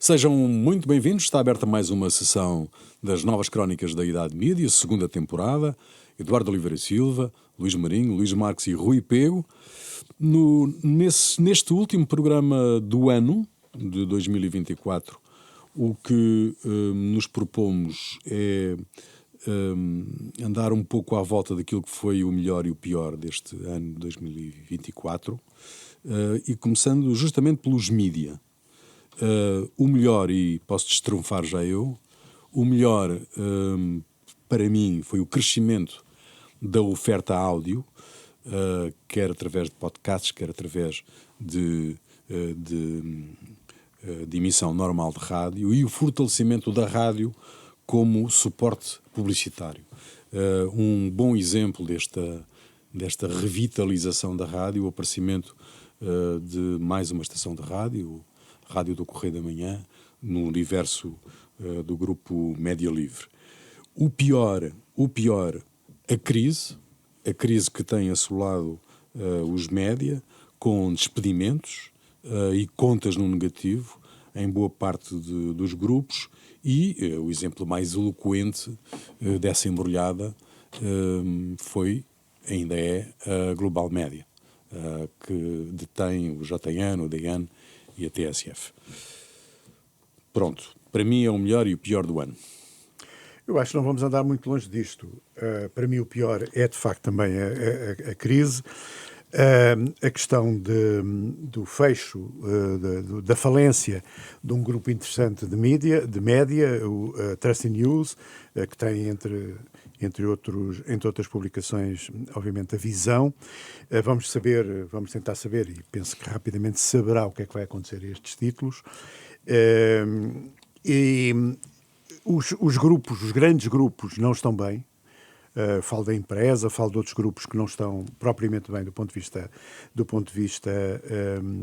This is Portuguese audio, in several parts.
Sejam muito bem-vindos. Está aberta mais uma sessão das Novas Crónicas da Idade Mídia, segunda temporada. Eduardo Oliveira Silva, Luís Marinho, Luís Marques e Rui Pego. Neste último programa do ano, de 2024, o que nos propomos é andar um pouco à volta daquilo que foi o melhor e o pior deste ano de 2024, e começando justamente pelos mídia. O melhor, e posso destrunfar já eu, o melhor para mim foi o crescimento da oferta áudio, quer através de podcasts, quer através de emissão normal de rádio, e o fortalecimento da rádio como suporte publicitário. Um bom exemplo desta revitalização da rádio, o aparecimento de mais uma estação de rádio, Rádio do Correio da Manhã, no universo do grupo Média Livre. O pior, a crise que tem assolado os média, com despedimentos e contas no negativo em boa parte dos grupos, e o exemplo mais eloquente dessa embrulhada ainda é a Global Média, que detém o JN, o DN e a TSF. Pronto, para mim é o melhor e o pior do ano. Eu acho que não vamos andar muito longe disto. Para mim o pior é, de facto, também a crise. A questão do fecho, da falência de um grupo interessante de média, o Trust News, que tem, entre outras publicações, obviamente, a Visão. Vamos tentar saber, e penso que rapidamente saberá o que é que vai acontecer a estes títulos. Os grandes grupos não estão bem. Falo da empresa, falo de outros grupos que não estão propriamente bem do ponto de vista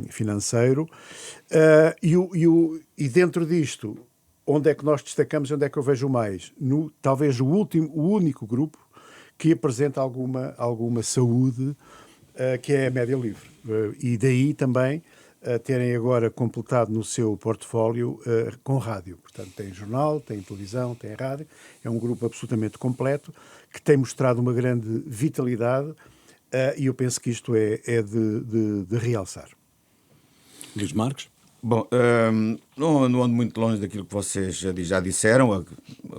financeiro. E dentro disto, onde é que nós destacamos, onde é que eu vejo mais? Talvez o único grupo que apresenta alguma saúde, que é a Média Livre. E daí também terem agora completado no seu portfólio com rádio. Portanto, tem jornal, tem televisão, tem rádio. É um grupo absolutamente completo, que tem mostrado uma grande vitalidade, e eu penso que isto é de realçar. Luís Marques? Bom, não ando muito longe daquilo que vocês já disseram. A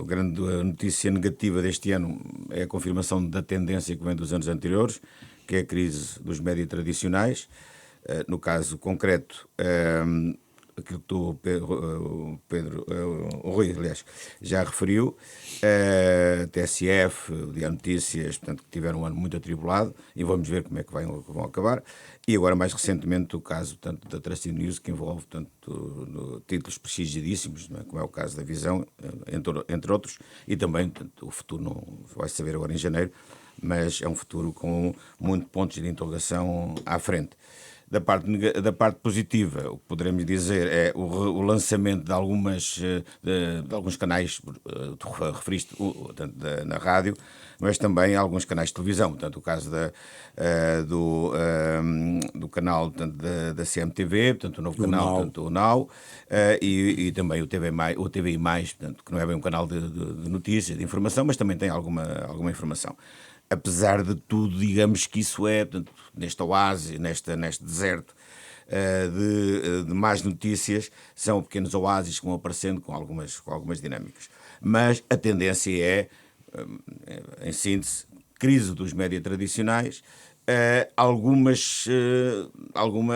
grande notícia negativa deste ano é a confirmação da tendência que vem dos anos anteriores, que é a crise dos média tradicionais. No caso concreto, aquilo que o Rui, aliás, já referiu, a TSF, o Diário Notícias, portanto, que tiveram um ano muito atribulado, e vamos ver como é que vão acabar. E agora, mais recentemente, o caso, portanto, da Trust News, que envolve, portanto, títulos prestigiadíssimos, não é? Como é o caso da Visão, entre outros, e também, portanto, o futuro não vai saber agora em janeiro, mas é um futuro com muitos pontos de interrogação à frente. Da parte positiva, o que poderemos dizer é o lançamento de alguns canais, tu referiste na rádio, mas também alguns canais de televisão. Portanto, o caso do canal, portanto, da CMTV, portanto, o novo canal, portanto, o Now, e também o TVI+, portanto, que não é bem um canal de notícias, de informação, mas também tem alguma informação. Apesar de tudo, digamos que isso é, portanto, neste oásis, neste deserto de más notícias, são pequenos oásis que vão aparecendo com algumas dinâmicas. Mas a tendência é, em síntese, crise dos média tradicionais, alguma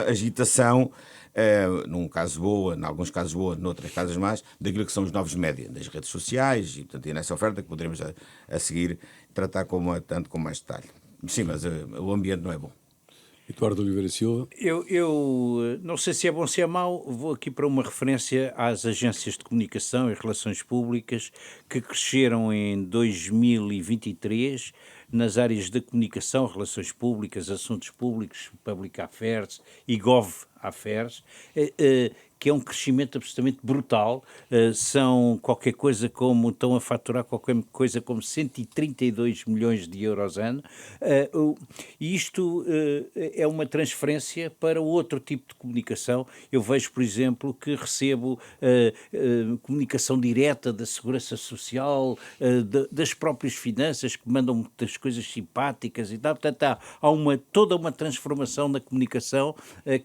agitação, num caso boa, em alguns casos boa, noutros casos mais, daquilo que são os novos média, das redes sociais, e portanto, nessa oferta que poderemos a seguir tratar com mais detalhe. Sim, mas o ambiente não é bom. Eduardo Oliveira Silva? Eu não sei se é bom ou se é mau, vou aqui para uma referência às agências de comunicação e relações públicas que cresceram em 2023 nas áreas da comunicação, relações públicas, assuntos públicos, public affairs e gov affairs, que é um crescimento absolutamente brutal. São qualquer coisa como, estão a faturar qualquer coisa como 132 milhões de euros ano. E isto é uma transferência para outro tipo de comunicação. Eu vejo, por exemplo, que recebo comunicação direta da Segurança Social, das próprias finanças, que mandam muitas coisas simpáticas e tal. Portanto, há toda uma transformação na comunicação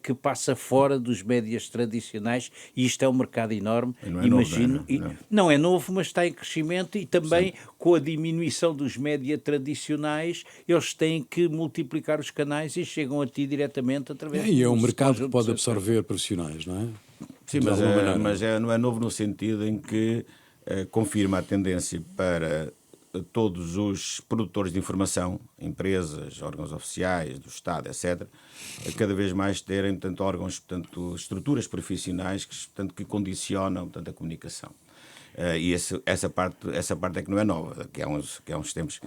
que passa fora dos médias tradicionais, e isto é um mercado enorme, Não é imagino. novo, não é? Não é novo, mas está em crescimento, e também com a diminuição dos médias tradicionais, eles têm que multiplicar os canais e chegam a ti diretamente através E é um do mercado que conjunto pode de absorver profissionais, não é? Sim, De mas, alguma maneira. não é novo no sentido em que confirma a tendência para todos os produtores de informação, empresas, órgãos oficiais do Estado, etc., cada vez mais terem, portanto, órgãos, portanto, estruturas profissionais que, portanto, que condicionam, portanto, a comunicação. E essa parte é que não é nova. Que há uns tempos,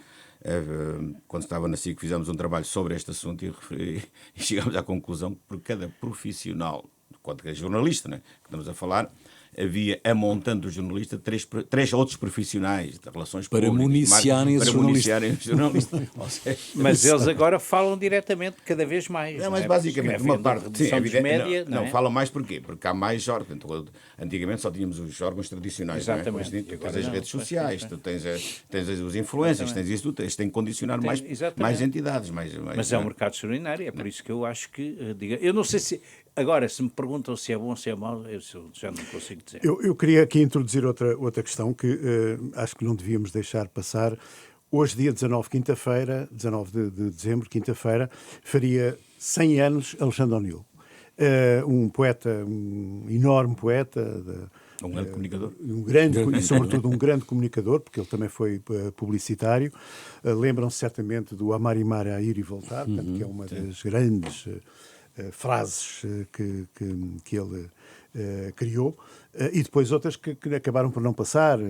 quando estava na SIC, fizemos um trabalho sobre este assunto e chegámos à conclusão que por cada profissional, quando é jornalista, né, que estamos a falar, havia, a montante do jornalista, três outros profissionais de relações Para públicas, municiarem esse o jornalista. Ou seja, Mas eles agora falam diretamente cada vez mais. não, não mas é? basicamente Escrevem uma parte. da Sim, redução dos média, não é? falam mais porquê? Porque há mais órgãos. Antigamente só tínhamos os órgãos tradicionais. Exatamente. Não é? Hoje E tens agora as não. redes sociais, tu tens os influencers, tens isso tudo, tens de condicionar Exatamente. mais entidades. Mas é um mercado extraordinário, é por isso que eu acho que, eu não sei se, agora, se me perguntam se é bom ou se é mau, eu já não consigo dizer. Eu queria aqui introduzir outra questão que acho que não devíamos deixar passar. Hoje, dia 19, quinta-feira, 19 de dezembro, quinta-feira, faria 100 anos Alexandre O'Neill. Um poeta, um enorme poeta. Um grande comunicador. E sobretudo um grande comunicador, porque ele também foi publicitário. Lembram-se certamente do Amar e Mar a ir e voltar, portanto, que é uma das grandes frases que ele criou, e depois outras que acabaram por não passar.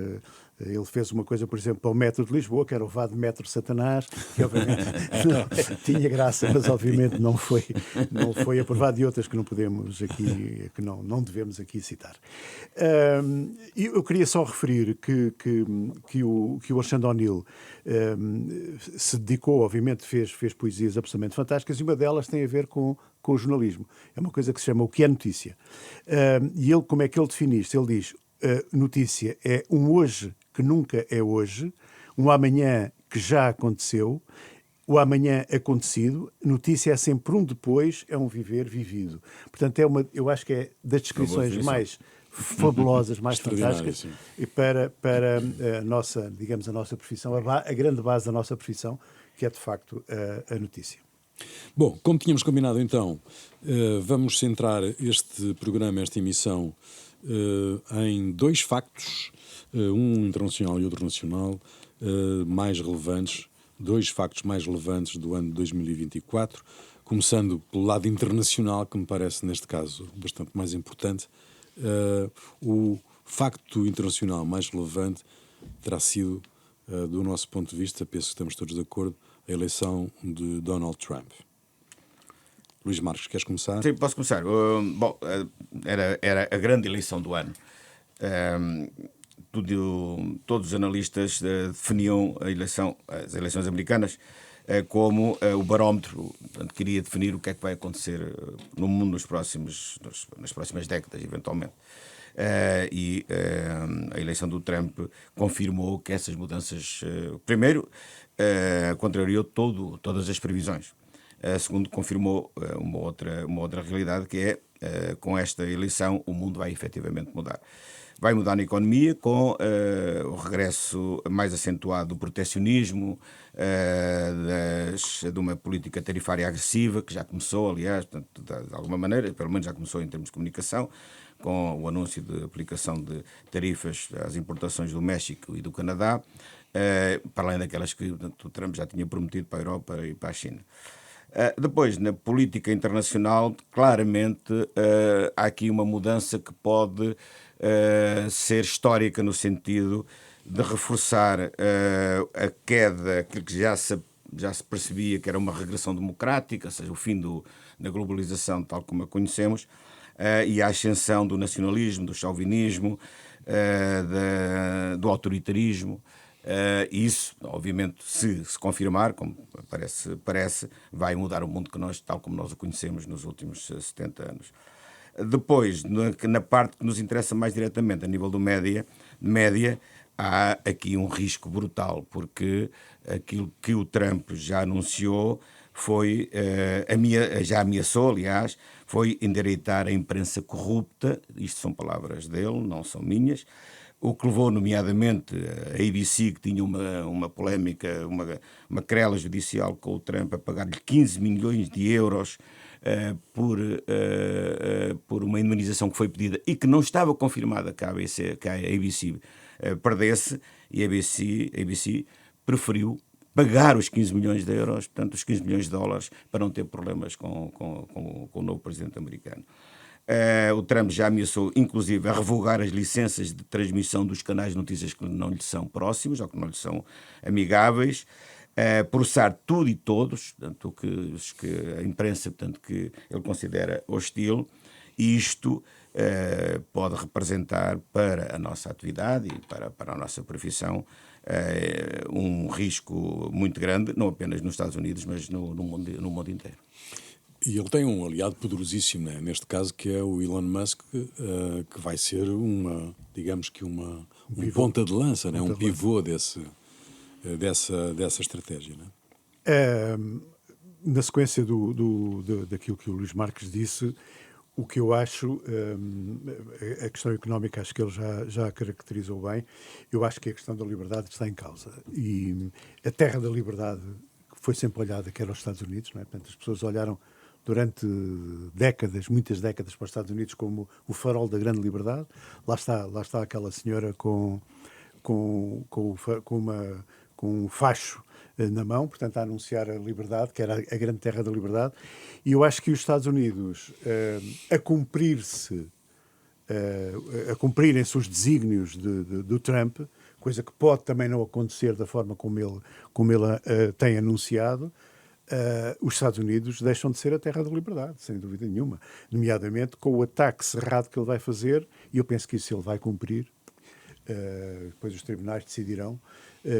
Ele fez uma coisa, por exemplo, para o metro de Lisboa, que era o vado metro Satanás, que obviamente não, tinha graça, mas obviamente não foi aprovado, e outras que não podemos aqui, que não devemos aqui citar. E eu queria só referir que o Alexandre O'Neill se dedicou, obviamente fez poesias absolutamente fantásticas, e uma delas tem a ver com o jornalismo. É uma coisa que se chama O que é notícia. E ele, como é que ele define isto? Ele diz: notícia é um hoje que nunca é hoje, um amanhã que já aconteceu, o amanhã acontecido, notícia é sempre um depois, é um viver vivido. Portanto, eu acho que é das descrições mais fabulosas, mais fantásticas, e para a nossa, digamos, a nossa profissão, a grande base da nossa profissão, que é de facto a notícia. Bom, como tínhamos combinado então, vamos centrar este programa, esta emissão, em dois factos, um internacional e outro nacional, mais relevantes, dois factos mais relevantes do ano de 2024, começando pelo lado internacional, que me parece, neste caso, bastante mais importante. O facto internacional mais relevante terá sido, do nosso ponto de vista, penso que estamos todos de acordo, a eleição de Donald Trump. Luís Marques, queres começar? Sim, posso começar. Bom, era a grande eleição do ano. Todos os analistas definiam as eleições americanas como o barómetro. Portanto, queria definir o que é que vai acontecer no mundo nas próximas décadas, eventualmente. A eleição do Trump confirmou que essas mudanças, primeiro, contrariou todas as previsões. Segundo, confirmou uma outra realidade, que é, com esta eleição, o mundo vai efetivamente mudar. Vai mudar na economia com o regresso mais acentuado do protecionismo, de uma política tarifária agressiva, que já começou, aliás, portanto, de alguma maneira, pelo menos já começou em termos de comunicação, com o anúncio de aplicação de tarifas às importações do México e do Canadá, para além daquelas que, portanto, o Trump já tinha prometido para a Europa e para a China. Depois, na política internacional, claramente há aqui uma mudança que pode ser histórica, no sentido de reforçar a queda, aquilo que já se percebia que era uma regressão democrática, ou seja, o fim da globalização tal como a conhecemos, e a ascensão do nacionalismo, do chauvinismo, do autoritarismo. Isso, obviamente, se confirmar, como parece, vai mudar o mundo tal como nós o conhecemos nos últimos 70 anos. Depois, na parte que nos interessa mais diretamente, a nível do média, há aqui um risco brutal, porque aquilo que o Trump já anunciou foi, já ameaçou, aliás, foi endireitar a imprensa corrupta. Isto são palavras dele, não são minhas. O que levou, nomeadamente, a ABC, que tinha uma polémica, uma querela judicial com o Trump, a pagar-lhe 15 milhões de euros por uma indemnização que foi pedida e que não estava confirmada que a ABC perdesse, e a ABC preferiu pagar os 15 milhões de euros, portanto, os 15 milhões de dólares, para não ter problemas com o novo presidente americano. O Trump já ameaçou, inclusive, a revogar as licenças de transmissão dos canais de notícias que não lhe são próximos ou que não lhe são amigáveis, processar tudo e todos, portanto, que a imprensa, portanto, que ele considera hostil, e isto pode representar para a nossa atividade e para a nossa profissão um risco muito grande, não apenas nos Estados Unidos, mas no mundo inteiro. E ele tem um aliado poderosíssimo, né? Neste caso, que é o Elon Musk, que vai ser um ponta de lança, né? Um pivô dessa estratégia. Né? Na sequência daquilo que o Luís Marques disse, o que eu acho, a questão económica, acho que ele já caracterizou bem. Eu acho que a questão da liberdade está em causa. E a terra da liberdade foi sempre olhada, que era os Estados Unidos, não é? Portanto, as pessoas olharam durante décadas, muitas décadas, para os Estados Unidos como o farol da grande liberdade. Lá está aquela senhora com um facho na mão, portanto, a anunciar a liberdade, que era a grande terra da liberdade. E eu acho que os Estados Unidos, a cumprirem-se os desígnios do Trump, coisa que pode também não acontecer da forma como ele tem anunciado, os Estados Unidos deixam de ser a terra da liberdade, sem dúvida nenhuma. Nomeadamente com o ataque cerrado que ele vai fazer, e eu penso que isso ele vai cumprir. Depois os tribunais decidirão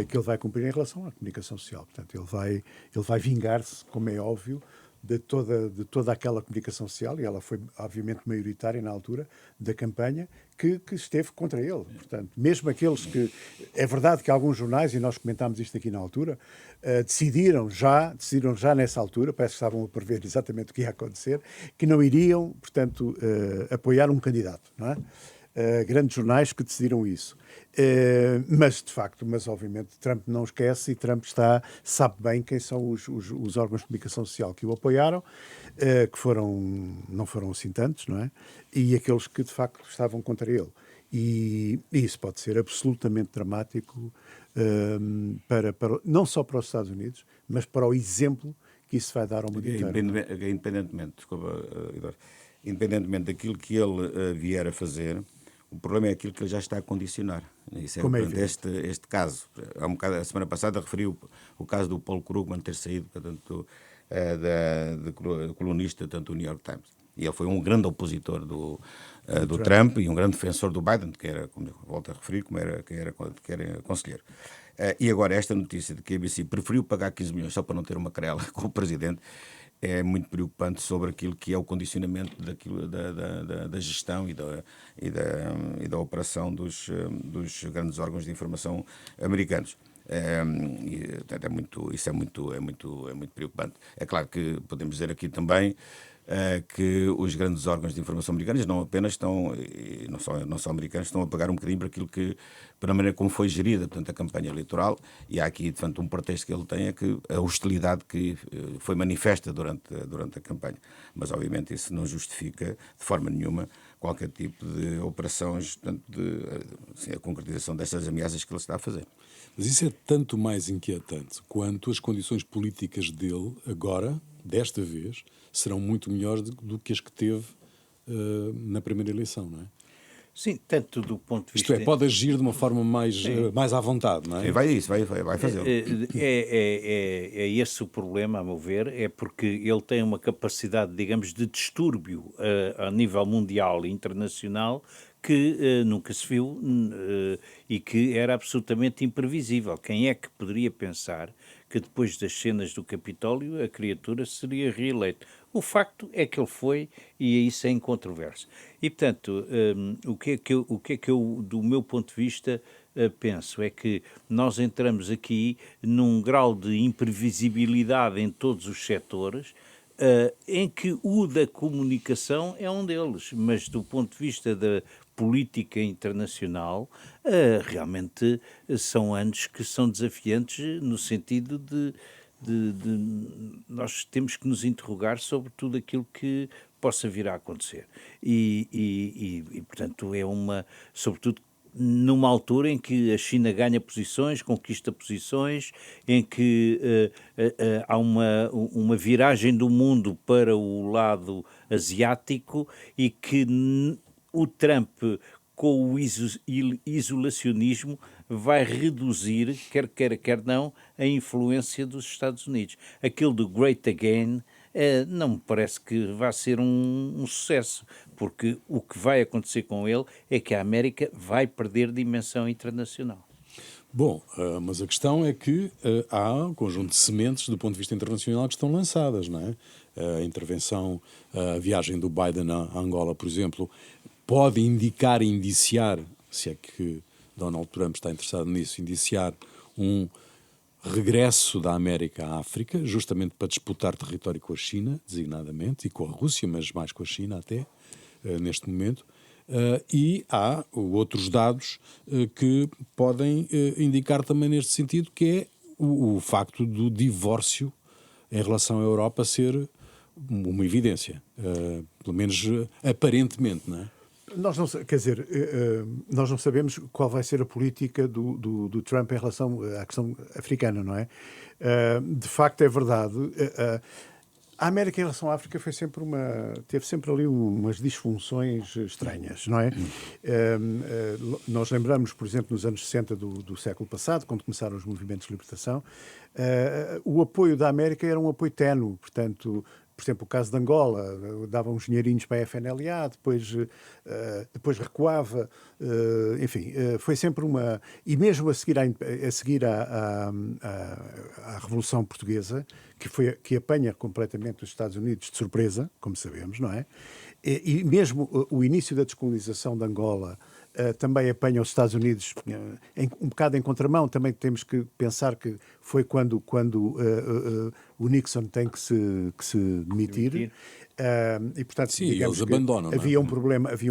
que ele vai cumprir em relação à comunicação social. Portanto, ele vai vingar-se, como é óbvio, de toda aquela comunicação social, e ela foi, obviamente, maioritária na altura da campanha, que esteve contra ele. Portanto, mesmo aqueles que... É verdade que alguns jornais, e nós comentámos isto aqui na altura, decidiram já nessa altura, parece que estavam a prever exatamente o que ia acontecer, que não iriam, portanto, apoiar um candidato, não é? Grandes jornais que decidiram isso. Mas, de facto, obviamente, Trump não esquece, e Trump sabe bem quem são os órgãos de comunicação social que o apoiaram, que não foram assim tantos, não é? E aqueles que, de facto, estavam contra ele. E isso pode ser absolutamente dramático, não só para os Estados Unidos, mas para o exemplo que isso vai dar ao mundo inteiro. Independentemente daquilo que ele vier a fazer, o problema é aquilo que ele já está a condicionar. Isso este caso. A semana passada referiu o caso do Paul Krugman ter saído, portanto, de colunista, tanto do New York Times. E ele foi um grande opositor do Trump e um grande defensor do Biden, que era, como volto a referir, que era conselheiro. E agora esta notícia de que a ABC preferiu pagar 15 milhões só para não ter uma querela com o presidente é muito preocupante sobre aquilo que é o condicionamento da gestão e da operação dos grandes órgãos de informação americanos. Isso é muito preocupante. É claro que podemos dizer aqui também que os grandes órgãos de informação americanos não apenas estão, e não só americanos, estão a pagar um bocadinho pela maneira como foi gerida, portanto, a campanha eleitoral, e há aqui, de facto, um pretexto que ele tem, é que a hostilidade que foi manifesta durante a campanha. Mas, obviamente, isso não justifica, de forma nenhuma, qualquer tipo de operações, portanto, a concretização destas ameaças que ele está a fazer. Mas isso é tanto mais inquietante quanto as condições políticas dele, agora, desta vez, serão muito melhores do que as que teve na primeira eleição, não é? Sim, tanto do ponto de Isto vista... é, pode agir de uma forma mais à vontade, não é? E vai fazê-lo. É esse o problema, a meu ver, é porque ele tem uma capacidade, digamos, de distúrbio a nível mundial e internacional que nunca se viu e que era absolutamente imprevisível. Quem é que poderia pensar que depois das cenas do Capitólio a criatura seria reeleita? O facto é que ele foi e isso é incontroverso. E, portanto, o que é que eu, do meu ponto de vista, penso é que nós entramos aqui num grau de imprevisibilidade em todos os setores, em que o da comunicação é um deles, mas do ponto de vista da política internacional, realmente são anos que são desafiantes no sentido de nós temos que nos interrogar sobre tudo aquilo que possa vir a acontecer. Portanto, sobretudo numa altura em que a China ganha posições, conquista posições, em que há uma viragem do mundo para o lado asiático e que o Trump, com o isolacionismo, vai reduzir, quer queira, quer não, a influência dos Estados Unidos. Aquilo do Great Again não me parece que vá ser um sucesso, porque o que vai acontecer com ele é que a América vai perder dimensão internacional. Bom, mas a questão é que há um conjunto de sementes do ponto de vista internacional que estão lançadas, não é? A intervenção, a viagem do Biden a Angola, por exemplo, pode indiciar, se é que Donald Trump está interessado nisso, indiciar um regresso da América à África, justamente para disputar território com a China, designadamente, e com a Rússia, mas mais com a China até, neste momento. E há outros dados que podem indicar também neste sentido, que é o facto do divórcio em relação à Europa ser uma evidência, pelo menos aparentemente, não é? Nós não, quer dizer, nós não sabemos qual vai ser a política do Trump em relação à questão africana, não é? De facto, é verdade. A América em relação à África teve sempre ali umas disfunções estranhas, não é? Nós lembramos, por exemplo, nos anos 60 do século passado, quando começaram os movimentos de libertação, o apoio da América era um apoio ténue, portanto, por exemplo, o caso de Angola, dava uns dinheirinhos para a FNLA, depois recuava, enfim, foi sempre uma... E mesmo a seguir à Revolução Portuguesa, que apanha completamente os Estados Unidos de surpresa, como sabemos, não é? E mesmo o início da descolonização de Angola também apanha os Estados Unidos um bocado em contramão. Também temos que pensar que foi quando o Nixon tem que se demitir. E, portanto, sim, digamos eles que abandonam. havia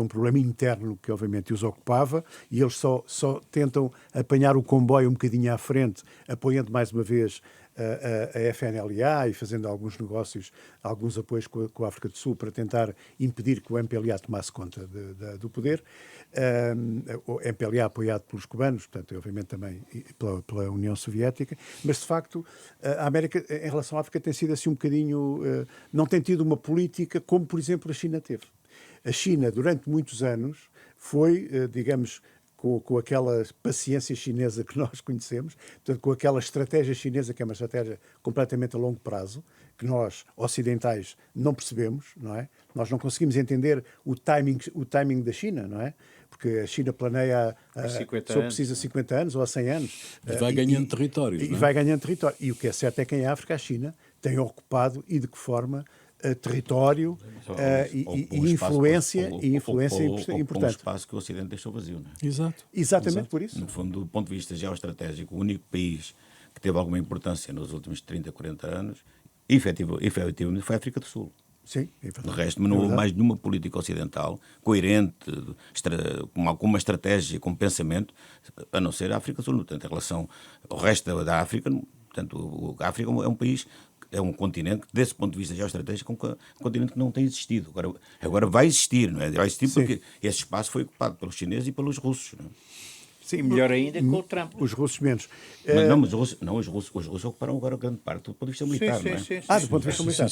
um problema interno que, obviamente, os ocupava, e eles só tentam apanhar o comboio um bocadinho à frente, apoiando mais uma vez a FNLA e fazendo alguns negócios, alguns apoios com a África do Sul para tentar impedir que o MPLA tomasse conta do poder. O MPLA apoiado pelos cubanos, portanto, obviamente também pela União Soviética, mas de facto a América em relação à África tem sido assim um bocadinho, não tem tido uma política como, por exemplo, a China teve. A China, durante muitos anos, foi, digamos, com aquela paciência chinesa que nós conhecemos, portanto, com aquela estratégia chinesa, que é uma estratégia completamente a longo prazo, que nós, ocidentais, não percebemos, não é? Nós não conseguimos entender o timing da China, não é? Porque a China planeia, só precisa 50 anos ou há 100 anos. E vai ganhando territórios. E vai ganhando território. E o que é certo é que em África a China tem ocupado, e de que forma, território e influência importante. Um espaço que o Ocidente deixou vazio, não é? Exato. Exatamente por isso. No fundo, do ponto de vista geoestratégico, o único país que teve alguma importância nos últimos 30, 40 anos, efetivamente, foi a África do Sul. Sim, é verdade. De resto, não houve mais nenhuma política ocidental coerente, com alguma estratégia, com pensamento, a não ser a África do Sul. Portanto, em relação ao resto da África, portanto, a África é um país, é um continente, desse ponto de vista geoestratégico, um continente que não tem existido. Agora vai existir, não é? Vai existir porque esse espaço foi ocupado pelos chineses e pelos russos, não é? Sim, melhor ainda com o Trump. Os russos menos. Mas os russos ocuparam agora grande parte do ponto de vista militar, não é? Sim, do ponto de vista militar.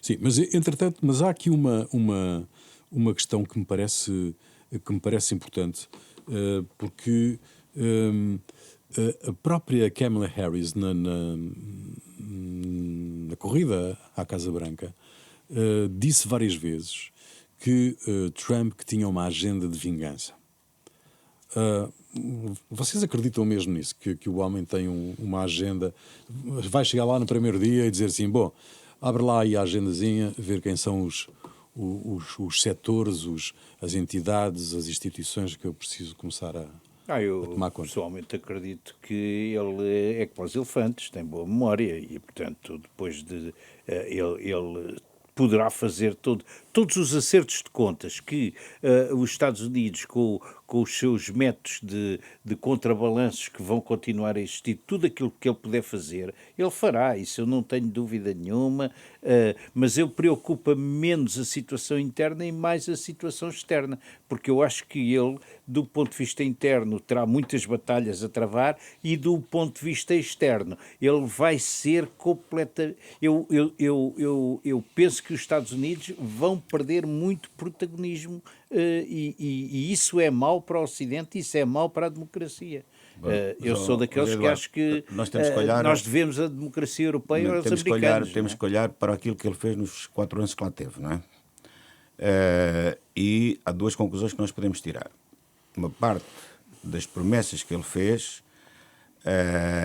Sim, mas entretanto, há aqui uma questão que me parece que me parece importante, porque a própria Kamala Harris, na corrida à Casa Branca, disse várias vezes que Trump que tinha uma agenda de vingança. Vocês acreditam mesmo nisso? Que o homem tem uma agenda, vai chegar lá no primeiro dia e dizer assim, bom, abre lá aí a agendazinha, ver quem são os setores, as entidades, as instituições que eu preciso começar a tomar conta. Pessoalmente acredito que ele é como os elefantes, tem boa memória e, portanto, depois de ele poderá fazer todos os acertos de contas que os Estados Unidos, com os seus métodos de contrabalanços que vão continuar a existir, tudo aquilo que ele puder fazer, ele fará, isso eu não tenho dúvida nenhuma, mas eu preocupa-me menos a situação interna e mais a situação externa, porque eu acho que ele, do ponto de vista interno, terá muitas batalhas a travar e do ponto de vista externo, ele vai ser completamente... Eu penso que os Estados Unidos vão perder muito protagonismo e isso é mau para o Ocidente, isso é mau para a democracia. Eu sou daqueles que acho que nós devemos a democracia europeia aos americanos. Temos que olhar para aquilo que ele fez nos 4 anos que lá teve, não é? E há 2 conclusões que nós podemos tirar. Uma parte das promessas que ele fez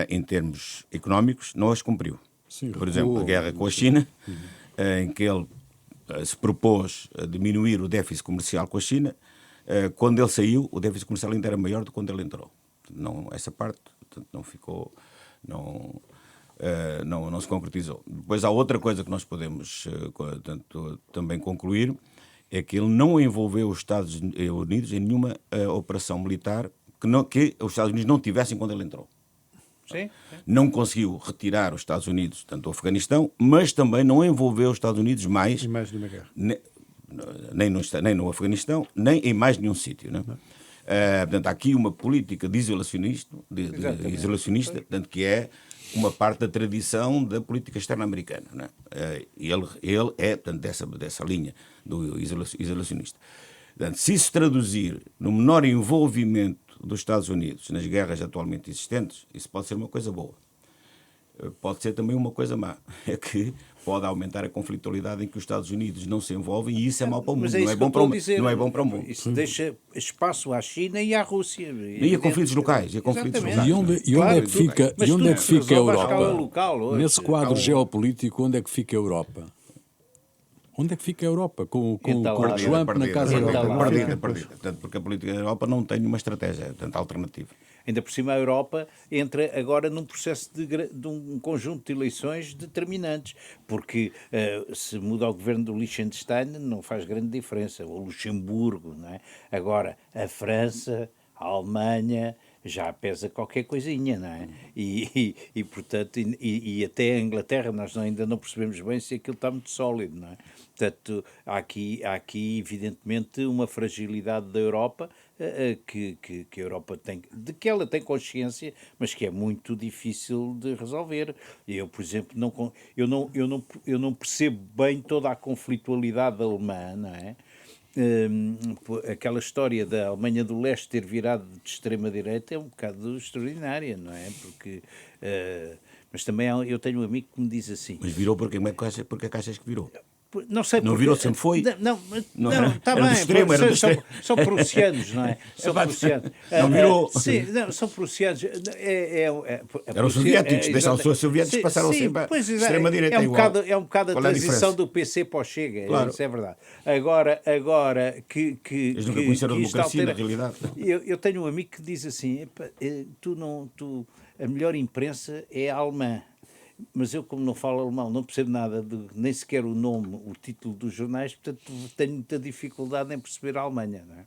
em termos económicos não as cumpriu. Sim, por exemplo, a guerra com a China, em que ele se propôs a diminuir o déficit comercial com a China. Quando ele saiu, o déficit comercial ainda era maior do que quando ele entrou. Não, essa parte não ficou, não se concretizou. Depois há outra coisa que nós podemos também concluir, é que ele não envolveu os Estados Unidos em nenhuma operação militar que os Estados Unidos não tivessem quando ele entrou. Sim. Não conseguiu retirar os Estados Unidos, tanto do Afeganistão, mas também não envolveu os Estados Unidos mais nenhuma guerra. Nem no Afeganistão, nem em mais nenhum sítio. Né? Portanto, há aqui uma política de isolacionista, portanto, que é uma parte da tradição da política externa americana. Né? Ele é, portanto, dessa linha do isolacionista. Portanto, se isso traduzir no menor envolvimento dos Estados Unidos nas guerras atualmente existentes, isso pode ser uma coisa boa. Pode ser também uma coisa má, é que pode aumentar a conflitualidade em que os Estados Unidos não se envolvem e isso é mau para o mundo, não é bom para o mundo. Isso deixa espaço à China e à Rússia. E a conflitos locais. E onde é que fica a Europa? Nesse quadro geopolítico, onde é que fica a Europa? Onde é que fica a Europa? Com Trump na Casa Branca? Perdida. Porque a política da Europa não tem uma estratégia alternativa. Ainda por cima a Europa entra agora num processo de um conjunto de eleições determinantes, porque se muda o governo do Liechtenstein não faz grande diferença, ou Luxemburgo, não é? Agora a França, a Alemanha já pesa qualquer coisinha, não é? E portanto, e até a Inglaterra nós ainda não percebemos bem se aquilo está muito sólido, não é? Portanto, há aqui evidentemente uma fragilidade da Europa que a Europa tem, de que ela tem consciência, mas que é muito difícil de resolver. Eu, por exemplo, não percebo bem toda a conflitualidade alemã, não é? Aquela história da Alemanha do Leste ter virado de extrema-direita é um bocado extraordinária, não é? Porque, mas também eu tenho um amigo que me diz assim... Mas virou porque é que achas que virou? Não sei não virou, sempre foi? Não, está bem. São prussianos, não é? São prussianos. Não virou? Sim, são prussianos. Eram soviéticos, deixaram os soviéticos, passaram sempre a extrema-direita. É um bocado a transição do PC para o Chega, claro. Isso é verdade. Agora que eles nunca conheceram a democracia, na realidade. Eu tenho um amigo que diz assim, a melhor imprensa é a alemã. Mas eu, como não falo alemão, não percebo nada, nem sequer o nome, o título dos jornais, portanto tenho muita dificuldade em perceber a Alemanha, não é?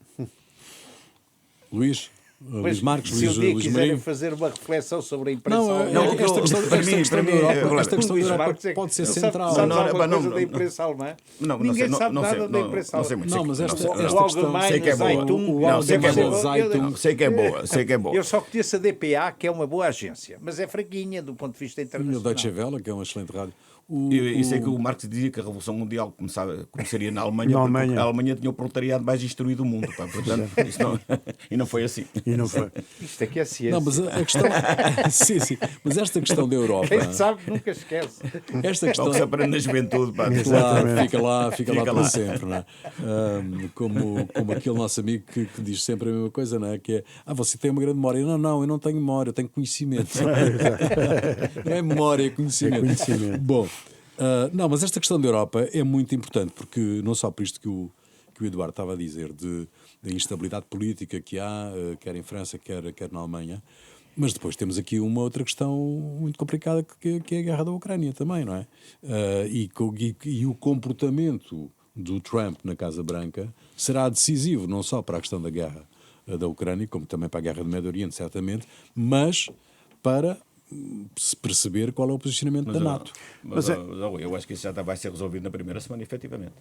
Luís Marques, se um dia quiserem fazer uma reflexão sobre a imprensa alemã... Esta questão da Europa pode ser central. Sabes alguma coisa da imprensa alemã? Ninguém sabe nada da imprensa alemã. Não, mas esta questão... Sei que é boa. Sei que é boa. Eu só conheço a DPA, que é uma boa agência, mas é fraquinha do ponto de vista internacional. E o Deutsche Welle, que é uma excelente rádio. E sei que o Marx dizia que a Revolução Mundial começaria na Alemanha, Na porque Alemanha. a Alemanha tinha o proletariado mais instruído do mundo. Pá. Portanto, e não foi assim. E não foi. Isto aqui é ciência. Não, mas a questão. sim, sim. Mas esta questão da Europa. Quem sabe nunca esquece. Esta É o questão. que se aprende na juventude. Pá. Claro, fica lá para lá. sempre, não é? Como aquele nosso amigo que diz sempre a mesma coisa, não é? Que é, você tem uma grande memória. Não, eu não tenho memória, eu tenho conhecimento. Não é memória, é conhecimento. Bom, não, mas esta questão da Europa é muito importante, porque não só por isto que o Eduardo estava a dizer, da instabilidade política que há, quer em França, quer na Alemanha, mas depois temos aqui uma outra questão muito complicada, que é a guerra da Ucrânia também, não é? E o comportamento do Trump na Casa Branca será decisivo, não só para a questão da guerra da Ucrânia, como também para a guerra do Médio Oriente, certamente, mas para se perceber qual é o posicionamento da NATO. Mas eu acho que isso já vai ser resolvido na primeira semana, efetivamente.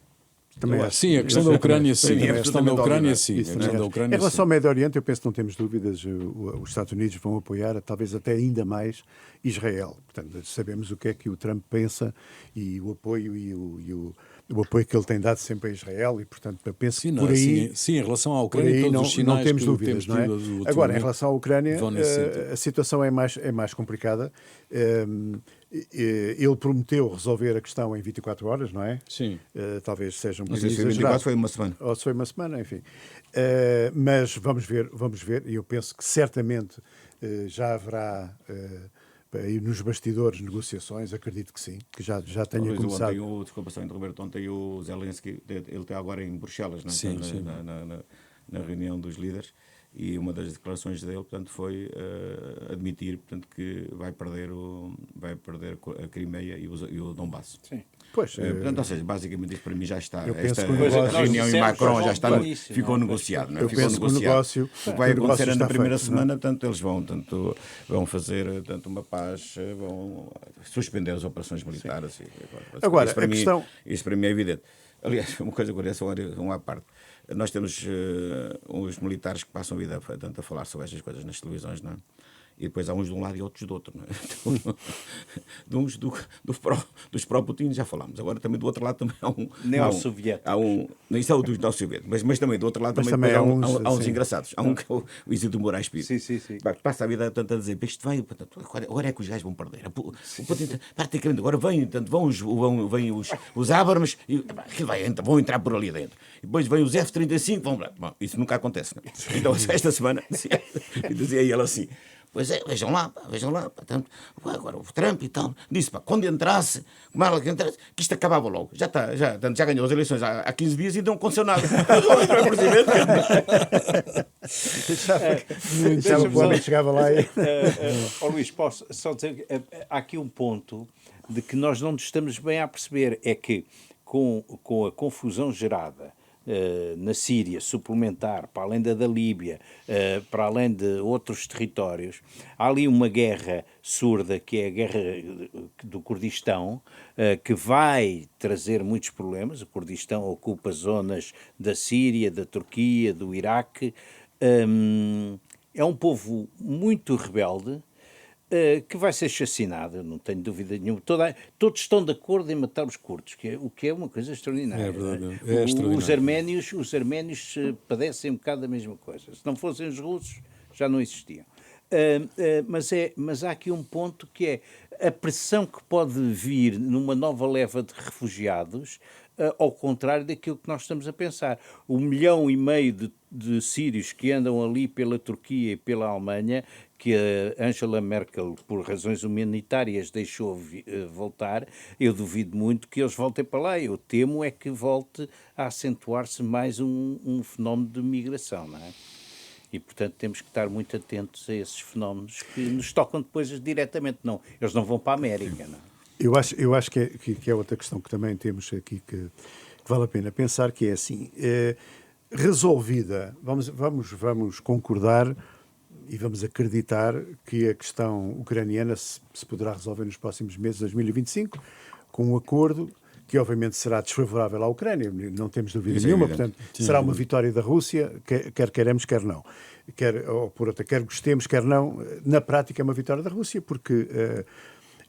Também acho. Sim, a questão da Ucrânia, sim. Sim, A questão da Ucrânia, absolutamente sim. A Isso questão também da acho. Ucrânia, Em relação ao sim. Médio Oriente, eu penso que não temos dúvidas, os Estados Unidos vão apoiar, talvez até ainda mais, Israel. Portanto, sabemos o que é que o Trump pensa e o apoio o apoio que ele tem dado sempre a Israel e, portanto, eu penso Sim, que não, por aí... sim, em relação à Por Ucrânia, aí todos não, os sinais não temos que dúvidas, temos não é? tido Agora, em ultimamente relação à Ucrânia, vão nesse sentido. a situação é mais complicada. Ele prometeu resolver a questão em 24 horas, não é? Sim. Talvez seja um Não sei bocadinho se foi 24, exagerado. foi uma semana. Ou se foi uma semana, enfim. Mas vamos ver, e eu penso que certamente já haverá aí nos bastidores negociações, acredito que sim, que já tenha Luís, começado. desculpa só interromper, ontem o Zelensky, ele está agora em Bruxelas, não é? Sim, sim. Na reunião dos líderes, e uma das declarações dele, portanto, foi admitir, portanto, que vai perder a Crimeia e o Donbass. Sim. Pois, Portanto, ou seja, basicamente isto para mim já está. Eu penso Esta que o negócio- reunião em Macron já está, Nós dissemos, ficou não, negociado. Não é? eu Ficou penso que o negociado. negócio- O que vai o negócio acontecer na está primeira feito, não é? semana, tanto eles vão fazer uma paz, vão suspender as operações militares. Agora, isso para a mim, questão- isso para mim é evidente. Aliás, uma coisa que acontece, uma à parte. Nós temos os militares que passam a vida tanto a falar sobre estas coisas nas televisões, não é? E depois há uns de um lado e outros do outro, não é? Então, dos pró-Putin já falámos. Agora também do outro lado também há um... Neossoviéticos. Isso é o dos neossoviéticos, mas também do outro lado Mas também também depois há uns sim. engraçados. Há um que é o Isidro Moraes Pinto. Sim. Passa a vida tanto a dizer, isto vai, portanto, agora é que os gajos vão perder. O Putin praticamente, agora vêm os Abrams e vão entrar por ali dentro. E depois vêm os F-35, vão lá. Bom, isso nunca acontece, não é? Então, esta semana, dizia ele assim, pois é, vejam lá, portanto, agora o Trump e tal, disse, quando entrasse, que isto acabava logo. Já ganhou as eleições há 15 dias e não aconteceu nada. Não é presidente. Já o homem chegava lá e... Luís, posso só dizer que há aqui um ponto de que nós não nos estamos bem a perceber, é que com a confusão gerada na Síria, suplementar, para além da Líbia, para além de outros territórios, há ali uma guerra surda, que é a guerra do Kurdistão, que vai trazer muitos problemas. O Kurdistão ocupa zonas da Síria, da Turquia, do Iraque. É um povo muito rebelde, que vai ser chacinado, não tenho dúvida nenhuma. Todos estão de acordo em matar os curdos, o que é uma coisa extraordinária. É verdade, não é? é extraordinário. Os arménios padecem um bocado a mesma coisa. Se não fossem os russos, já não existiam. Mas há aqui um ponto que é a pressão que pode vir numa nova leva de refugiados, ao contrário daquilo que nós estamos a pensar. 1,5 milhão de sírios que andam ali pela Turquia e pela Alemanha, que a Angela Merkel, por razões humanitárias, deixou voltar, eu duvido muito que eles voltem para lá. Eu temo é que volte a acentuar-se mais um fenómeno de migração, não é? E, portanto, temos que estar muito atentos a esses fenómenos que nos tocam depois diretamente. Não, eles não vão para a América, não é? Eu acho que é outra questão que também temos aqui que vale a pena pensar, que é assim, resolvida, vamos concordar e vamos acreditar que a questão ucraniana se poderá resolver nos próximos meses de 2025, com um acordo que obviamente será desfavorável à Ucrânia, não temos dúvida nenhuma, portanto, será uma vitória da Rússia, quer queremos, quer não. Quer gostemos, quer não, na prática é uma vitória da Rússia, porque...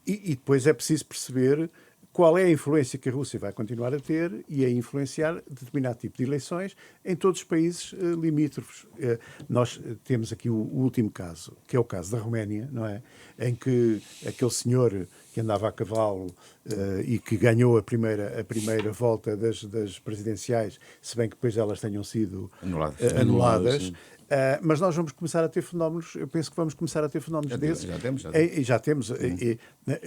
E depois é preciso perceber qual é a influência que a Rússia vai continuar a ter e a influenciar determinado tipo de eleições em todos os países limítrofes. Nós temos aqui o último caso, que é o caso da Roménia, não é? Em que aquele senhor que andava a cavalo e que ganhou a primeira volta das presidenciais, se bem que depois elas tenham sido anuladas. Mas nós vamos começar a ter fenómenos, eu penso que vamos começar a ter fenómenos desses. Já temos.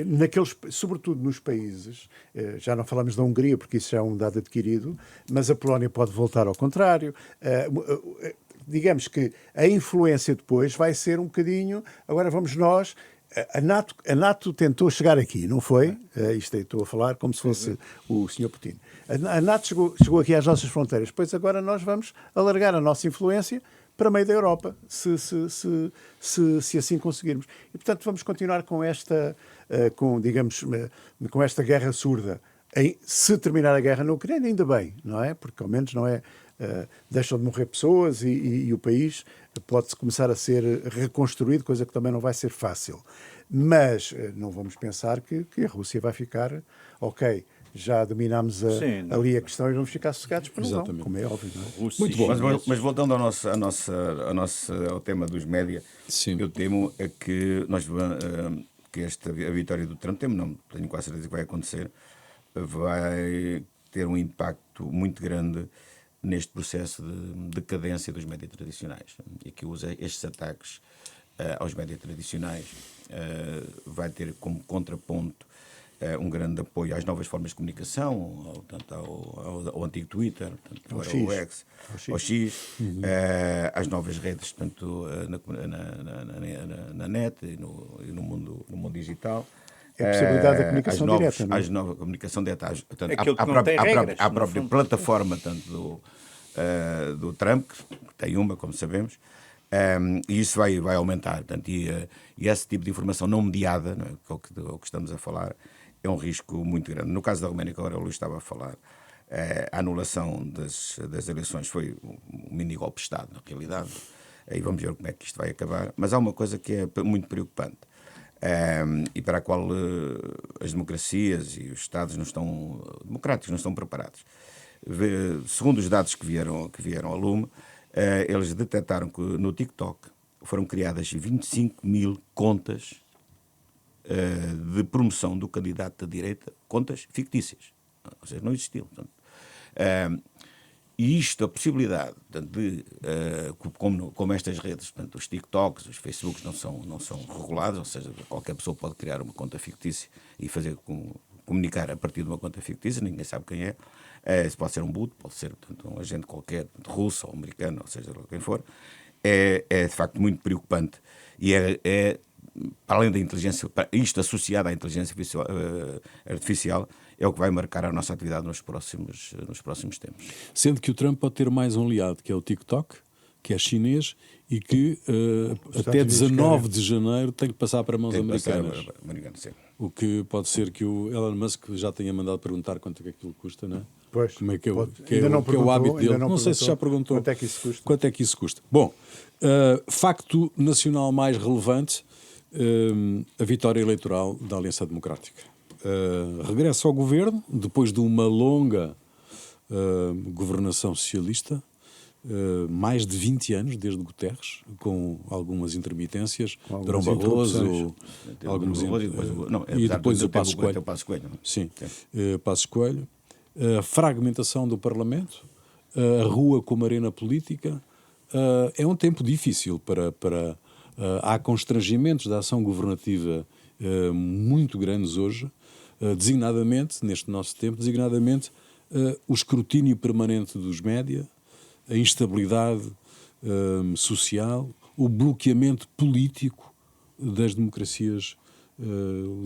Naqueles, sobretudo nos países, já não falamos da Hungria, porque isso já é um dado adquirido, mas a Polónia pode voltar ao contrário. Digamos que a influência depois vai ser um bocadinho, agora vamos nós. A NATO tentou chegar aqui, não foi? Isto aí estou a falar como se fosse o Sr. Putin. A NATO chegou aqui às nossas fronteiras, pois agora nós vamos alargar a nossa influência para meio da Europa, se assim conseguirmos. E, portanto, vamos continuar com esta, com esta guerra surda. Se terminar a guerra na Ucrânia, ainda bem, não é? Porque, ao menos, não é... deixam de morrer pessoas e o país pode começar a ser reconstruído, coisa que também não vai ser fácil. Mas não vamos pensar que a Rússia vai ficar, ok, já dominámos ali a questão e vamos ficar sossegados, para não, como é óbvio. Não é? Muito bom. Mas voltando ao tema dos média, eu temo é que a vitória do Trump, não tenho quase certeza que vai acontecer, vai ter um impacto muito grande neste processo de decadência dos médias tradicionais. E que usa estes ataques aos médias tradicionais vai ter como contraponto um grande apoio às novas formas de comunicação, tanto ao antigo Twitter, agora ao X, ao X, às novas redes, tanto na net e no mundo digital. É a possibilidade da comunicação direta, não é? Às novas comunicação direta, à própria plataforma, tanto do Trump, que tem uma, como sabemos, e isso vai aumentar. Portanto, e esse tipo de informação não mediada, não é, que é o que estamos a falar, é um risco muito grande. No caso da Roménia, que agora o Luís estava a falar, a anulação das eleições foi um mini-golpe de Estado, na realidade. Aí vamos ver como é que isto vai acabar. Mas há uma coisa que é muito preocupante. E para a qual as democracias e os Estados democráticos não estão preparados. Segundo os dados que vieram a lume, eles detectaram que no TikTok foram criadas 25 mil contas de promoção do candidato da direita, contas fictícias, ou seja, não existiam. Portanto, e isto, a possibilidade de, como estas redes, portanto, os TikToks, os Facebooks não são regulados, ou seja, qualquer pessoa pode criar uma conta fictícia e comunicar a partir de uma conta fictícia, ninguém sabe quem é. Isso pode ser um boot, pode ser, portanto, um agente qualquer, russo ou americano, ou seja, quem for. É de facto muito preocupante e para além da inteligência, isto associado à inteligência artificial, é o que vai marcar a nossa atividade nos próximos tempos. Sendo que o Trump pode ter mais um aliado, que é o TikTok, que é chinês e que até 19 de janeiro tem que passar para mãos americanas. O que pode ser que o Elon Musk já tenha mandado perguntar quanto é que aquilo custa, não é? Pois, como é que é o hábito dele. Não sei se já perguntou quanto é que isso custa. Quanto é que isso custa. Bom, facto nacional mais relevante, a vitória eleitoral da Aliança Democrática. Regressa ao governo, depois de uma longa governação socialista, mais de 20 anos, desde Guterres, com algumas intermitências, Durão Barroso, e depois o Passos Coelho. Sim, Passos Coelho. Fragmentação do Parlamento, a rua como arena política. É um tempo difícil há constrangimentos da ação governativa muito grandes hoje, designadamente, neste nosso tempo, o escrutínio permanente dos média, a instabilidade social, o bloqueamento político das democracias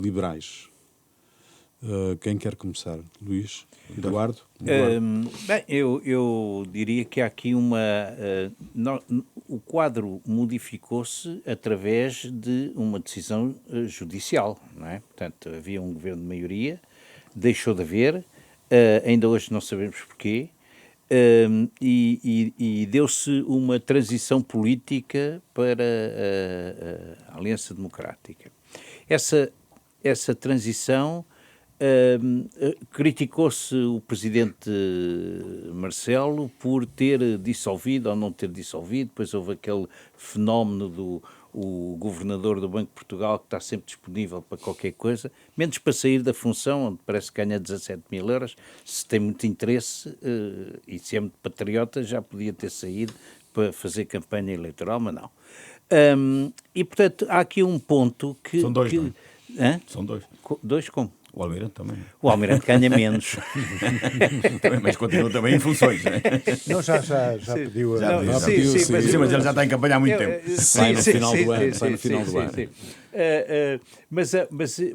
liberais. Quem quer começar? Luís? Eduardo? Bem, eu diria que há aqui o quadro modificou-se através de uma decisão judicial, não é? Portanto, havia um governo de maioria, deixou de haver, ainda hoje não sabemos porquê, e deu-se uma transição política para a Aliança Democrática. Essa transição criticou-se o presidente Marcelo por ter dissolvido ou não ter dissolvido, depois houve aquele fenómeno do o governador do Banco de Portugal, que está sempre disponível para qualquer coisa, menos para sair da função, onde parece que ganha 17.000 euros, se tem muito interesse e se é muito patriota, já podia ter saído para fazer campanha eleitoral, mas não. E, portanto, há aqui um ponto que... São dois, não é? São dois. Dois como? O Almirante também. O Almirante ganha menos. Mas continua também em funções, não é? Não, já pediu. Já pediu, sim, mas ele já está em campanha há muito tempo. Sai no final do ano. Sai no final do ano. Mas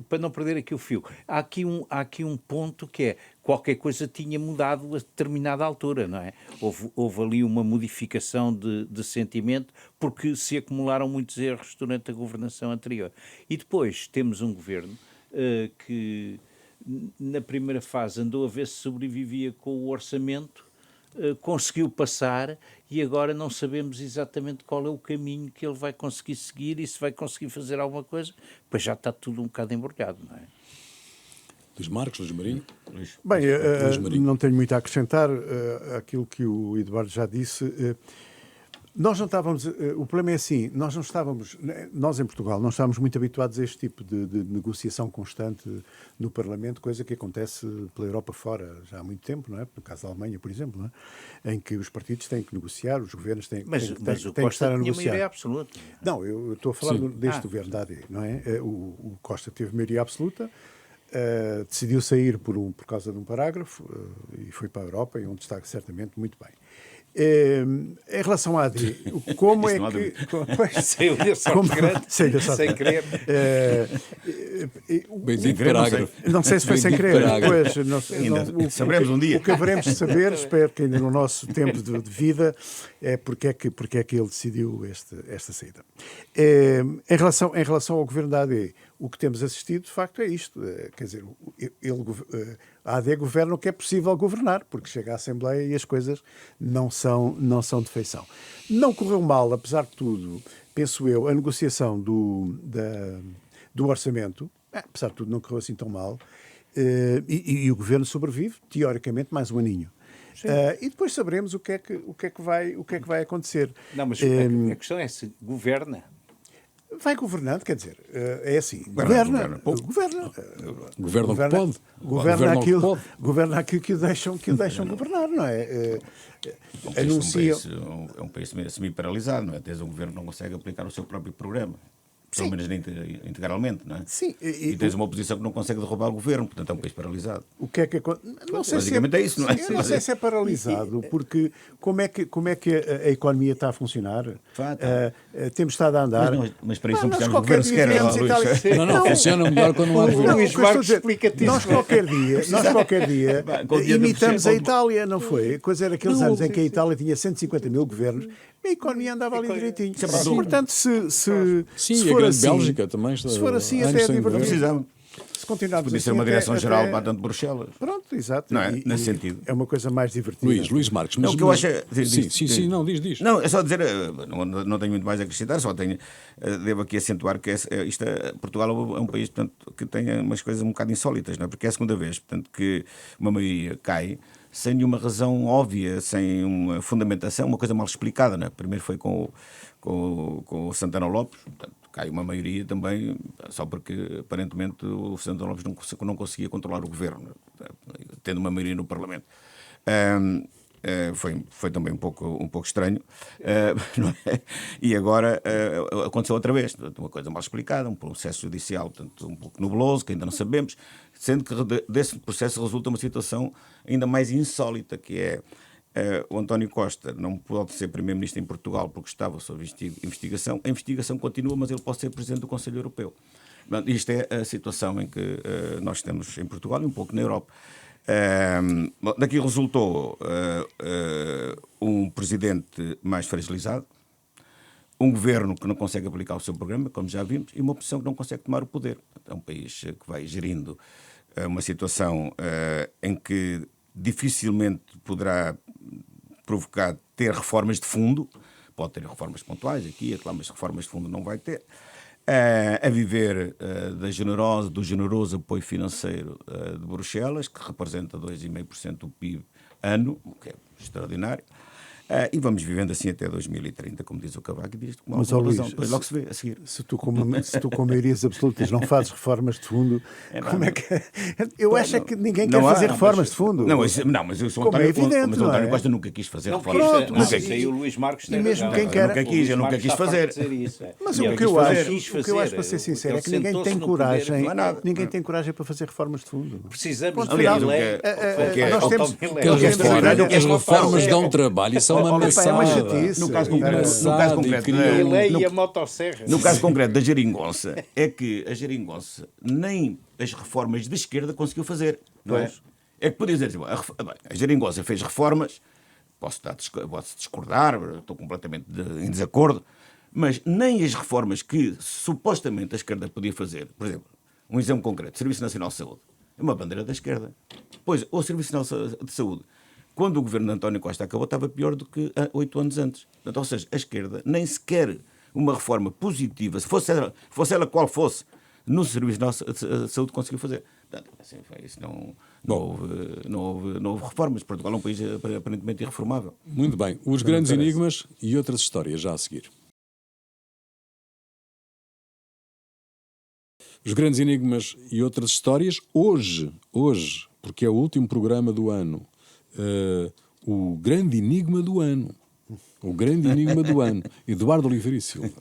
para não perder aqui o fio, há aqui um ponto que é qualquer coisa tinha mudado a determinada altura, não é? Houve ali uma modificação de sentimento porque se acumularam muitos erros durante a governação anterior. E depois temos um governo que na primeira fase andou a ver se sobrevivia com o orçamento, conseguiu passar e agora não sabemos exatamente qual é o caminho que ele vai conseguir seguir e se vai conseguir fazer alguma coisa, pois já está tudo um bocado embrulhado, não é? Luís Marcos, Luís Marinho. Bem, Luís Marinho. não tenho muito a acrescentar aquilo que o Eduardo já disse. Nós não estávamos, o problema é assim, nós em Portugal não estávamos muito habituados a este tipo de negociação constante no Parlamento, coisa que acontece pela Europa fora já há muito tempo, não é? No caso da Alemanha, por exemplo, não é? Em que os partidos têm que negociar, os governos têm Mas que o estar Costa a tinha uma negociar. ideia absoluta. Não, eu estou a falar deste governo da AD, não é? O Costa teve maioria absoluta, decidiu sair por causa de um parágrafo e foi para a Europa, onde está certamente muito bem. Em relação à AD, como é que... Sem querer. Bendito parágrafo. Não sei se foi sem querer. Depois, saberemos um dia. O que haveremos de saber, espero que ainda no nosso tempo de vida, é porque é que ele decidiu esta saída. Em relação ao governo da AD, o que temos assistido, de facto, é isto. Quer dizer, a AD governa o que é possível governar, porque chega à Assembleia e as coisas não são de feição. Não correu mal, apesar de tudo, penso eu, a negociação do orçamento, apesar de tudo não correu assim tão mal, e o governo sobrevive, teoricamente, mais um aninho. E depois saberemos o que é que vai acontecer. Não, mas a questão é se governa. Vai governando, quer dizer, é assim, Governa pouco. governa aquilo que o deixam governar, não é? É um país semi-paralisado, não é? Desde o governo não consegue aplicar o seu próprio programa. Pelo menos integralmente, não é? Sim. E tens uma oposição que não consegue derrubar o governo, portanto é um país paralisado. O que é que não sei basicamente é isso, não é? Eu não sei se é paralisado, porque como é que a economia está a funcionar? Temos estado a andar. Mas para isso não precisamos do governo sequer. Não, funciona melhor quando não há governo. Luís Marcos explica-te isso. Nós qualquer dia imitamos a Itália, não foi? Coisa era aqueles anos em que a Itália tinha 150.000 governos, a economia andava ali direitinho. Portanto, se for grande assim, Bélgica também está. Se for assim, até é divertido. Precisamos. Se continuarmos Podia ser assim, uma direção-geral para tanto de Bruxelas. Pronto, exato. Não é? Nesse sentido. É uma coisa mais divertida. Luís Marcos. Mas o que eu acho Sim, não, diz. Não, é só dizer, não tenho muito mais a acrescentar, devo aqui acentuar que Portugal é um país, portanto, que tem umas coisas um bocado insólitas, não é? Porque é a segunda vez, portanto, que uma maioria cai sem nenhuma razão óbvia, sem uma fundamentação, uma coisa mal explicada, não é? Primeiro foi com o Santana Lopes, portanto, cai uma maioria também, só porque aparentemente o Santana Lopes não conseguia controlar o governo, tendo uma maioria no Parlamento. Foi também um pouco estranho, não é? E agora aconteceu outra vez, uma coisa mal explicada, um processo judicial, portanto, um pouco nubloso, que ainda não sabemos, sendo que desse processo resulta uma situação ainda mais insólita, que é o António Costa não pode ser Primeiro-Ministro em Portugal porque estava sob investigação. A investigação continua, mas ele pode ser Presidente do Conselho Europeu. Isto é a situação em que nós temos em Portugal e um pouco na Europa. Daqui resultou um presidente mais fragilizado, um governo que não consegue aplicar o seu programa, como já vimos, e uma oposição que não consegue tomar o poder. É um país que vai gerindo uma situação em que dificilmente poderá provocar ter reformas de fundo. Pode ter reformas pontuais aqui e lá, mas reformas de fundo não vai ter. a viver do generoso apoio financeiro de Bruxelas, que representa 2,5% do PIB ano, o que é extraordinário. E vamos vivendo assim até 2030, como diz o Cavaco. Mas, Luís, depois logo se vê a seguir. Se tu com maiorias absolutas não fazes reformas de fundo, como é que... Eu acho que ninguém quer fazer reformas de fundo. Mas eu sou Como é António, evidente, mas o não António é? Costa nunca quis fazer Não reformas. pronto, Nunca isso quis. aí o Luís Marcos tem E mesmo razão. quem quer- Eu nunca quis fazer. Mas Nunca o que eu acho, para ser Ele sincero, é que ninguém sentou-se tem no poder, coragem, não é nada. ninguém tem coragem para fazer reformas de fundo. Precisamos Ponto de final. uma lei. Nós temos- As reformas dão trabalho e são uma É uma maçada. chatice. No caso concreto, E A lei no- e a motosserra. No caso concreto da Geringonça, é que a Geringonça nem as reformas de esquerda conseguiu fazer. Não é? É que podia dizer, a Geringonça fez reformas, posso discordar, estou completamente em desacordo, mas nem as reformas que supostamente a esquerda podia fazer, por exemplo, um exemplo concreto, Serviço Nacional de Saúde, é uma bandeira da esquerda. Pois, o Serviço Nacional de Saúde, quando o governo de António Costa acabou, estava pior do que 8 anos antes. Portanto, ou seja, a esquerda nem sequer uma reforma positiva, se fosse ela qual fosse, no Serviço de Saúde conseguiu fazer. Portanto, assim, isso não houve reformas. Portugal é um país aparentemente irreformável. Muito bem. Os grandes enigmas e outras histórias já a seguir. Os grandes enigmas e outras histórias hoje, porque é o último programa do ano, o grande enigma do ano. O grande enigma do ano. Eduardo Oliveira e Silva.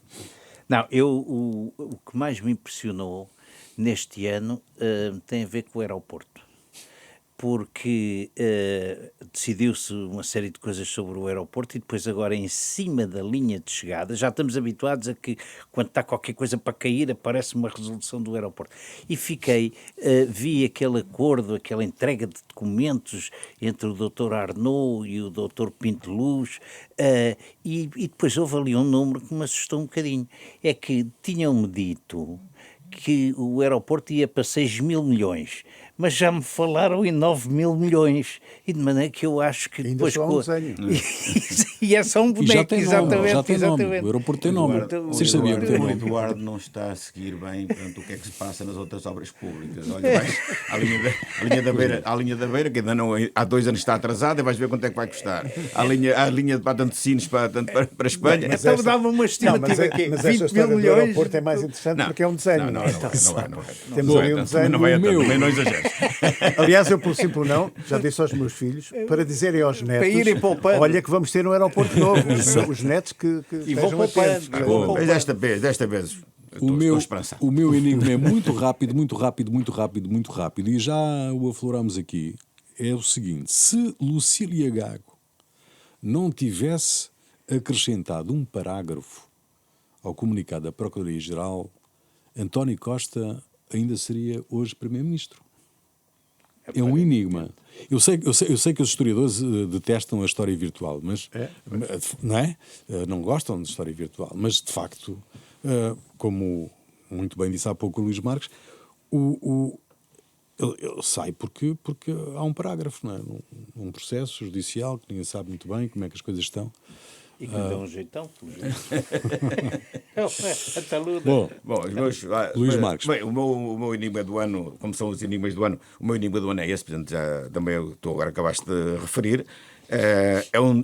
Não, o que mais me impressionou neste ano tem a ver com o aeroporto. Porque decidiu-se uma série de coisas sobre o aeroporto e depois agora em cima da linha de chegada, já estamos habituados a que quando está qualquer coisa para cair aparece uma resolução do aeroporto. E vi aquele acordo, aquela entrega de documentos entre o Dr. Arnaud e o Dr. Pinto Luz e depois houve ali um número que me assustou um bocadinho. É que tinham-me dito que o aeroporto ia para 6 mil milhões, mas já me falaram em 9 mil milhões, e de maneira que eu acho que Ainda depois... só há um desenho. E é só um E já boneco, tem nome, já tem exatamente. nome. O aeroporto tem nome. Vocês sabiam que tem O nome. Eduardo não está a seguir bem portanto, o que é que se passa nas outras obras públicas. Olha, vais à linha da Beira, que ainda não, há 2 anos está atrasada, e vais ver quanto é que vai custar. À linha de Patente de Sines para a Espanha. Então dava uma estimativa aqui, mas 20 esta mil história do milhões... aeroporto é mais interessante porque é um desenho. Não é. Temos ali um desenho. Também não exageres. Aliás, eu, pelo simples não, já disse aos meus filhos, para dizerem aos netos, irem poupando. olha que vamos ter um aeroporto novo. Os netos que E vão estejam atentos. poupando. Mas desta vez estou esperançado. O meu enigma é muito rápido, e já o afloramos aqui. É o seguinte: se Lucília Gago não tivesse acrescentado um parágrafo ao comunicado da Procuradoria-Geral, António Costa ainda seria hoje Primeiro-Ministro. É um enigma. Eu sei que os historiadores detestam a história virtual, mas não é? Não gostam de história virtual, mas de facto, como muito bem disse há pouco o Luís Marques, ele sai porque há um parágrafo, não é? Um processo judicial que ninguém sabe muito bem como é que as coisas estão. E que dá um jeitão. A taluda. Bom, Os meus, Luís Marques. Bem, o meu enigma do ano, como são os enigmas do ano, o meu enigma do ano é esse, portanto, já também agora acabaste de referir. É um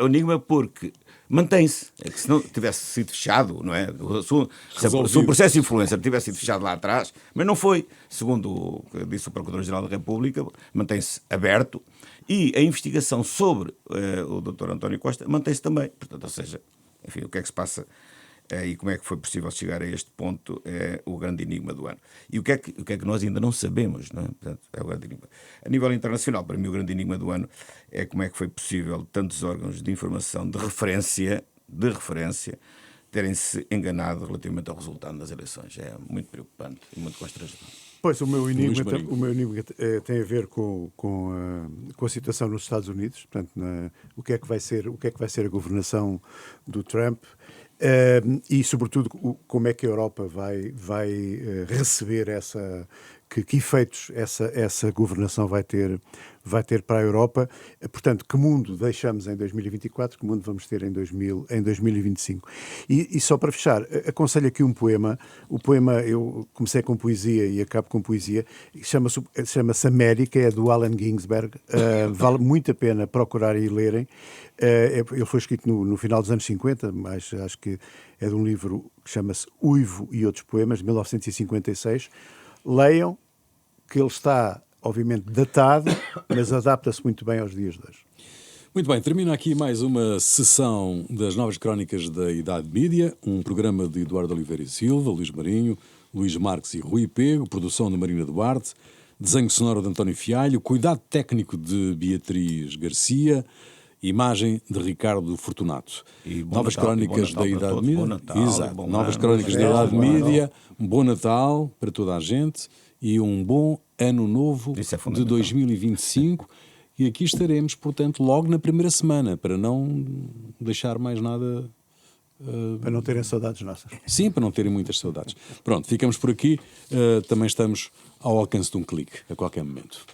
enigma porque mantém-se. É que se não tivesse sido fechado, não é? Se o processo de influencer tivesse sido fechado lá atrás, mas não foi, segundo o que disse o Procurador-Geral da República, mantém-se aberto. E a investigação sobre o Dr. António Costa mantém-se também. Portanto, ou seja, enfim, o que é que se passa e como é que foi possível chegar a este ponto é o grande enigma do ano. E o que é que nós ainda não sabemos, não é? Portanto, é o grande enigma. A nível internacional, para mim, o grande enigma do ano é como é que foi possível tantos órgãos de informação de referência terem-se enganado relativamente ao resultado das eleições. É muito preocupante e muito constrangedor. Pois, o meu enigma tem a ver com a situação nos Estados Unidos, portanto, o que é que vai ser a governação do Trump e, sobretudo, como é que a Europa vai receber essa que efeitos essa governação vai ter para a Europa. Portanto, que mundo deixamos em 2024, que mundo vamos ter em 2025. E só para fechar, aconselho aqui um poema. O poema, eu comecei com poesia e acabo com poesia, chama-se América, é do Allen Ginsberg. Vale muito a pena procurar e lerem. Ele foi escrito no final dos anos 50, mas acho que é de um livro que chama-se Uivo e Outros Poemas, de 1956. Leiam, que ele está, obviamente, datado, mas adapta-se muito bem aos dias de hoje. Muito bem, termina aqui mais uma sessão das Novas Crónicas da Idade Mídia, um programa de Eduardo Oliveira e Silva, Luís Marinho, Luís Marques e Rui Pego, produção de Marina Duarte, desenho sonoro de António Fialho, cuidado técnico de Beatriz Garcia, imagem de Ricardo Fortunato. Novas Crónicas da Idade Mídia. Exato. Novas Crónicas da Idade Mídia. Um bom Natal para toda a gente e um bom Ano Novo de 2025. E aqui estaremos, portanto, logo na primeira semana, para não deixar mais nada. Para não terem saudades nossas. Sim, para não terem muitas saudades. Pronto, ficamos por aqui. Também estamos ao alcance de um clique, a qualquer momento.